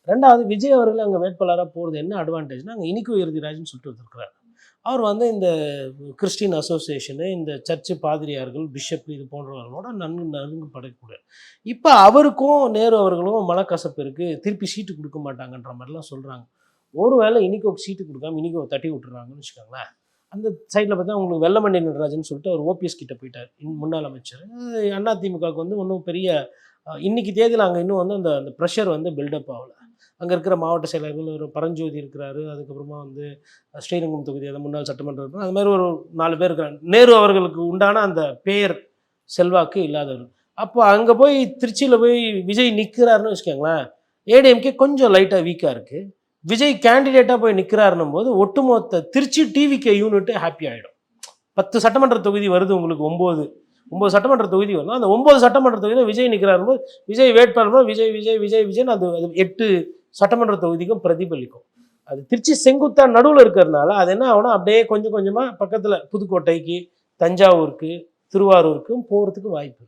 2வது விஜய் அவர்கள் அங்கே வேட்பாளராக போகிறது என்ன அட்வான்டேஜ்னா, அங்கே இனிக்கு உயர்திராஜ்னு சொல்லிட்டு ஒருத்தர். அவர் வந்து இந்த கிறிஸ்டின் அசோசியேஷனு, இந்த சர்ச்சு பாதிரியார்கள், பிஷப் இது போன்றவர்களோட நன்கு படக்கூடியவர். இப்போ அவருக்கும் நேரு அவர்களும் மனக்கசப்பு இருக்குது, திருப்பி சீட்டு கொடுக்க மாட்டாங்கன்ற மாதிரிலாம் சொல்கிறாங்க. ஒருவேளை இனிக்கு சீட்டு கொடுக்காம இனிக்கு தட்டி விட்டுறாங்கன்னு வச்சுக்கோங்களேன். அந்த சைடில் பார்த்தா உங்களுக்கு வெல்லமண்டி நடராஜன் சொல்லிட்டு அவர் ஓபிஎஸ் கிட்ட போயிட்டார், முன்னாள் அமைச்சர். அதிமுகவுக்கு வந்து ஒன்றும் பெரிய இன்னைக்கு தேதியில் அங்கே இன்னும் வந்து அந்த அந்த ப்ரெஷர் வந்து பில்டப் ஆகலை. அங்கே இருக்கிற மாவட்ட செயலர்கள் ஒரு பரஞ்சோதி இருக்கிறாரு, அதுக்கப்புறமா வந்து ஸ்ரீரங்கம் தொகுதி அதை முன்னாள் சட்டமன்றம் இருக்கும், அது மாதிரி ஒரு 4 பேர் இருக்கிறாங்க. நேரு அவர்களுக்கு உண்டான அந்த பெயர் செல்வாக்கு இல்லாதவர். அப்போ அங்கே போய் திருச்சியில் போய் விஜய் நிற்கிறாருன்னு வச்சுக்கோங்களேன், ஏடிஎம்கே கொஞ்சம் லைட்டாக வீக்காக இருக்குது. விஜய் கேண்டிடேட்டாக போய் நிற்கிறாருன்னும் போது ஒட்டுமொத்த திருச்சி டிவிகே யூனிட்டு ஹாப்பி ஆகிடும். 10 சட்டமன்ற தொகுதி வருது உங்களுக்கு, 9 சட்டமன்ற தொகுதி வரும். அந்த 9 சட்டமன்ற தொகுதியில் விஜய் நிற்கிறாரும் போது விஜய் வேட்பாளர் விஜய் விஜய் விஜய் விஜய்னு அது 8 சட்டமன்ற தொகுதிக்கும் பிரதிபலிக்கும். அது திருச்சி செங்குத்தா நடுவில் இருக்கிறதுனால அது என்ன ஆகும்னா அப்படியே கொஞ்சம் கொஞ்சமாக பக்கத்தில் புதுக்கோட்டைக்கு, தஞ்சாவூருக்கு, திருவாரூருக்கும் போகிறதுக்கு வாய்ப்பு.